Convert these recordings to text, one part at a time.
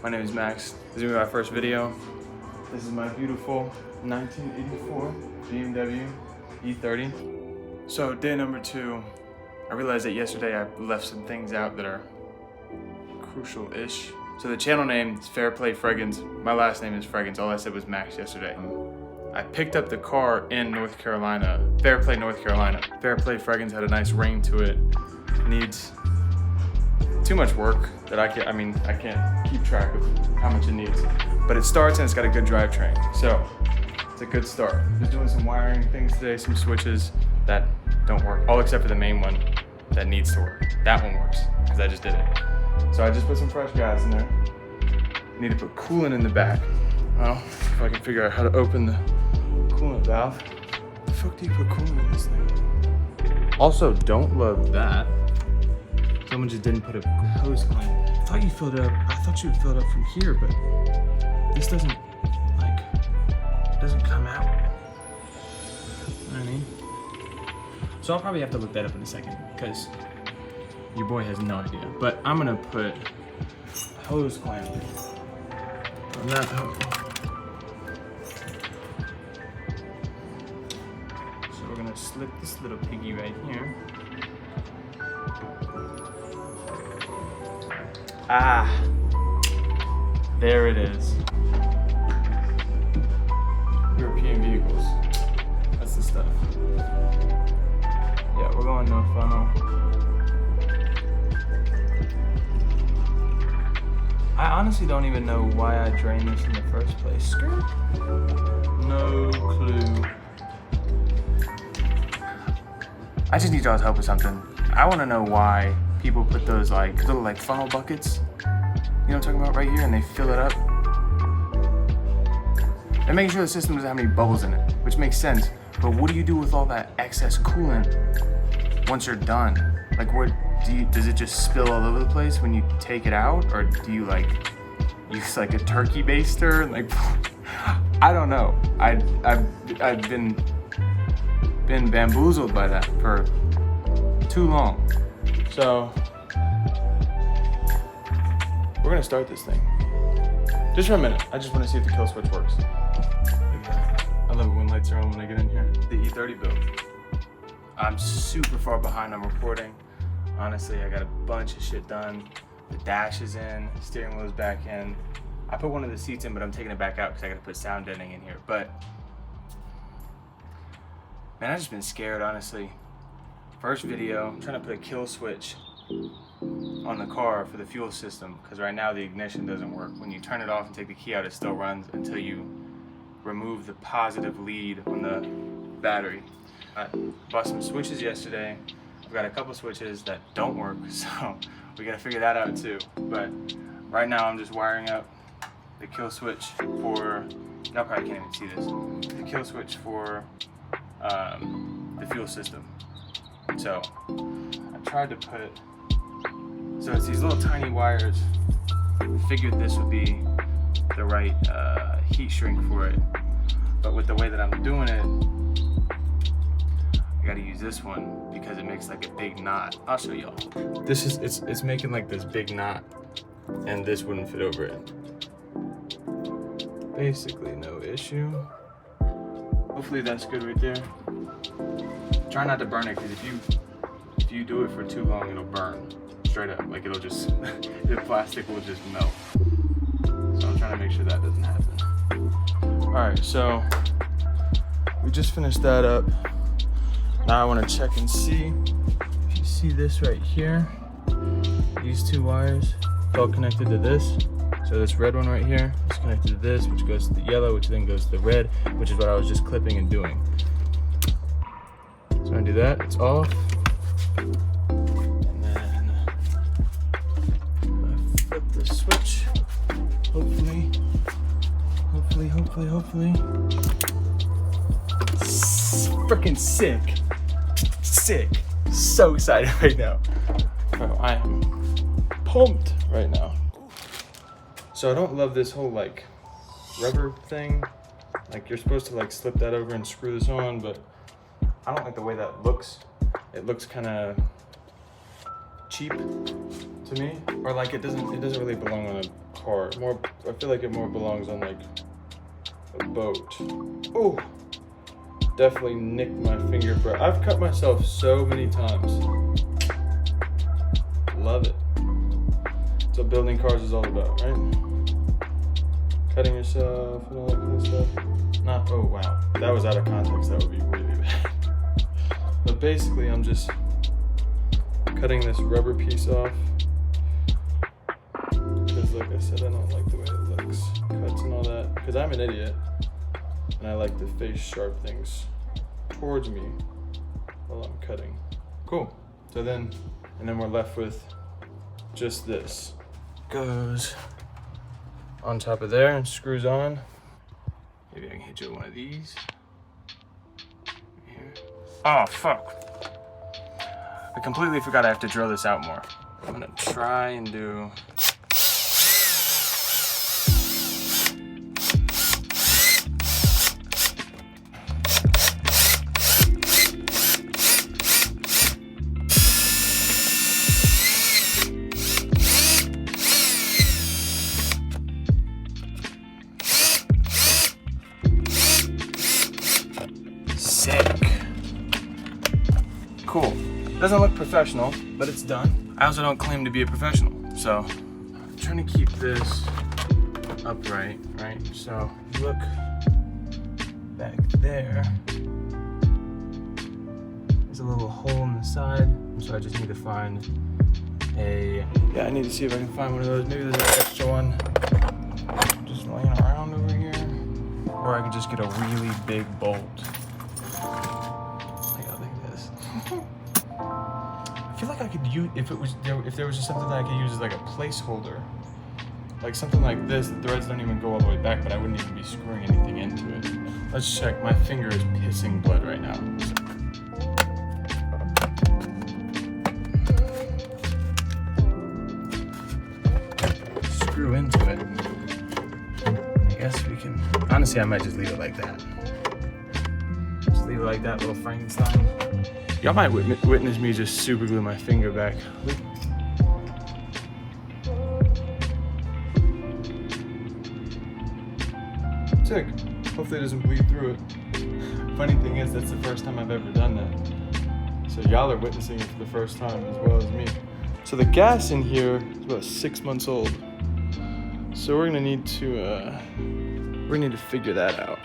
My name is Max. This is gonna be my first video. This is my beautiful 1984 BMW E30. So day number 2, I realized that yesterday I left some things out that are crucial-ish. So the channel name is Fair Play Fragrance. My last name is Fragrance. All I said was Max yesterday. I picked up the car in North Carolina, Fair Play, North Carolina. Fair Play Fragrance had a nice ring to it. Needs too much work that I can't keep track of how much it needs. But it starts and it's got a good drivetrain. So it's a good start. Just doing some wiring things today, some switches that don't work, all except for the main one that needs to work. That one works, because I just did it. So I just put some fresh gas in there. Need to put coolant in the back. Well, if I can figure out how to open the coolant valve. The fuck do you put coolant in this thing? Also, don't love that. Someone just didn't put a hose clamp. I thought you filled it up. I thought you would fill it up from here, but this doesn't, it doesn't come out. You know what I mean? So I'll probably have to look that up in a second, because your boy has no idea. But I'm gonna put a hose clamp on that hose. So we're gonna slip this little piggy right here. Ah, there it is. European vehicles. That's the stuff. Yeah, we're going no funnel. I honestly don't even know why I drained this in the first place. Skirt? No clue. I just need y'all's help with something. I want to know why people put those little funnel buckets, you know what I'm talking about, right here, and they fill it up. And making sure the system doesn't have any bubbles in it, which makes sense. But what do you do with all that excess coolant once you're done? Does it just spill all over the place when you take it out, or do you use a turkey baster? I don't know. I've been bamboozled by that for too long. So we're gonna start this thing. Just for a minute. I just want to see if the kill switch works. I love it when lights are on when I get in here. The E30 build. I'm super far behind on recording. Honestly, I got a bunch of shit done. The dash is in, steering wheel's back in. I put one of the seats in, but I'm taking it back out because I gotta put sound deadening in here. But man, I've just been scared, honestly. First video, I'm trying to put a kill switch on the car for the fuel system, because right now the ignition doesn't work. When you turn it off and take the key out, it still runs until you remove the positive lead on the battery. I bought some switches yesterday. I've got a couple switches that don't work, so we gotta figure that out too. But right now I'm just wiring up the kill switch for, y'all probably can't even see this, the kill switch for the fuel system. So I tried to put, so it's these little tiny wires. I figured this would be the right heat shrink for it, but with the way that I'm doing it, I gotta use this one because it makes a big knot. I'll show y'all. This is, it's making this big knot, and this wouldn't fit over it. Basically no issue. Hopefully that's good right there. Try not to burn it, because if you do it for too long, it'll burn straight up. It'll just, the plastic will just melt. So I'm trying to make sure that doesn't happen. All right, so we just finished that up. Now I want to check and see. If you see this right here, these two wires, it's all connected to this. So this red one right here is connected to this, which goes to the yellow, which then goes to the red, which is what I was just clipping and doing. So I'm gonna do that, it's off. And then I flip the switch. Hopefully. Freaking sick. So excited right now. Bro, I am pumped right now. So I don't love this whole rubber thing. You're supposed to slip that over and screw this on, but I don't like the way that looks. It looks kind of cheap to me, or it doesn't really belong on a car. I feel like it more belongs on like a boat. Oh, definitely nicked my finger, bro. I've cut myself so many times. Love it. That's what building cars is all about, right? Cutting yourself and all that kind of stuff. Oh wow, if that was out of context, that would be really bad. But basically, I'm just cutting this rubber piece off. Because like I said, I don't like the way it looks. Cuts and all that. Because I'm an idiot. And I like to face sharp things towards me while I'm cutting. Cool. And then we're left with just this. Goes on top of there and screws on. Maybe I can hit you with one of these. Here. Oh, fuck. I completely forgot I have to drill this out more. I'm gonna try and do... Sick. Cool. Doesn't look professional, but it's done. I also don't claim to be a professional, so I'm trying to keep this upright, right? So look back there. There's a little hole in the side, so I just need to find I need to see if I can find one of those. Maybe there's an extra one just laying around over here, or I could just get a really big bolt. I feel like I could use, if there was just something that I could use as like a placeholder, like something like this. The threads don't even go all the way back, but I wouldn't even be screwing anything into it. Let's check. My finger is pissing blood right now. Screw into it. I guess we can. Honestly, I might just leave it like that. Just leave it like that, little Frankenstein. Y'all might witness me just super glue my finger back. Sick. Hopefully it doesn't bleed through it. Funny thing is, that's the first time I've ever done that. So y'all are witnessing it for the first time as well as me. So the gas in here is about 6 months old. So we're gonna need to figure that out.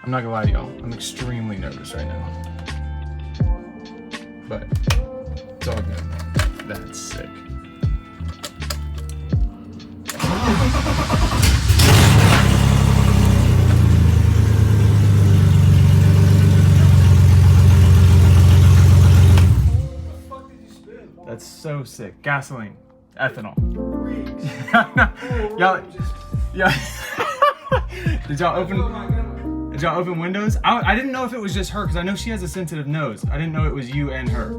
I'm not gonna lie to y'all, I'm extremely nervous right now. But it's all good. That's sick. That's so sick. Gasoline. Ethanol. Y'all, yeah. Did y'all open windows? I didn't know if it was just her, because I know she has a sensitive nose. I didn't know it was you and her.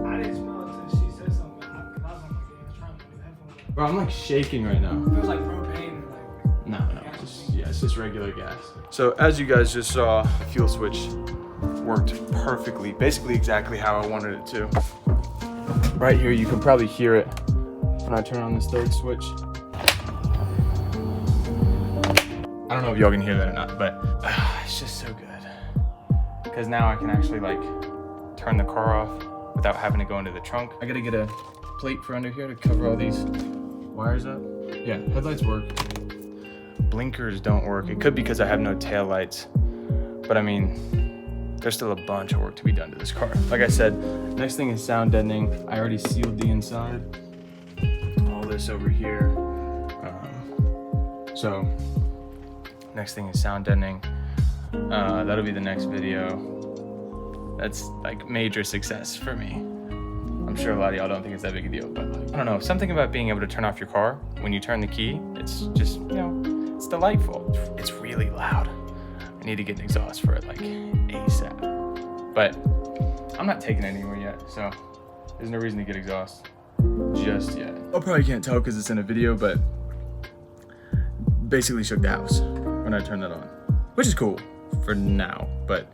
I didn't smell it until she said something. Because I was like, trying to put the headphones on. Bro, I'm like shaking right now. It feels like propane. No, it's just regular gas. So as you guys just saw, the fuel switch worked perfectly, basically exactly how I wanted it to. Right here, you can probably hear it when I turn on this third switch. I don't know if y'all can hear that or not, but it's just so good. Because now I can actually like turn the car off without having to go into the trunk. I gotta get a plate for under here to cover all these wires up. Yeah, headlights work. Blinkers don't work. It could be because I have no tail lights, but I mean, there's still a bunch of work to be done to this car. Like I said, next thing is sound deadening. I already sealed the inside. All this over here. So next thing is sound deadening. That'll be the next video. That's like major success for me. I'm sure a lot of y'all don't think it's that big a deal, but like, I don't know, something about being able to turn off your car when you turn the key, it's just, you know, it's delightful. It's really loud. I need to get an exhaust for it like ASAP. But I'm not taking it anywhere yet, so there's no reason to get exhaust just yet. I probably can't tell because it's in a video, but basically shook the house when I turned that on, which is cool for now, but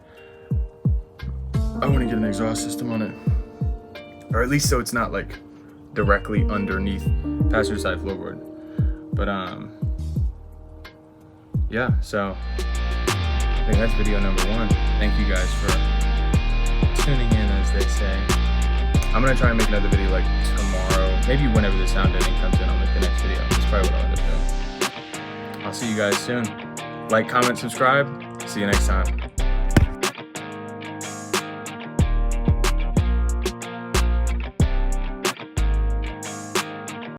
I want to get an exhaust system on it, or at least so it's not like directly underneath passenger side floorboard. But yeah, so I think that's video number 1. Thank you guys for tuning in, as they say. I'm gonna try and make another video like tomorrow, maybe whenever the sound editing comes in. I'll make the next video. That's probably what I'll end up doing. I'll see you guys soon. Like, comment, subscribe. See you next time.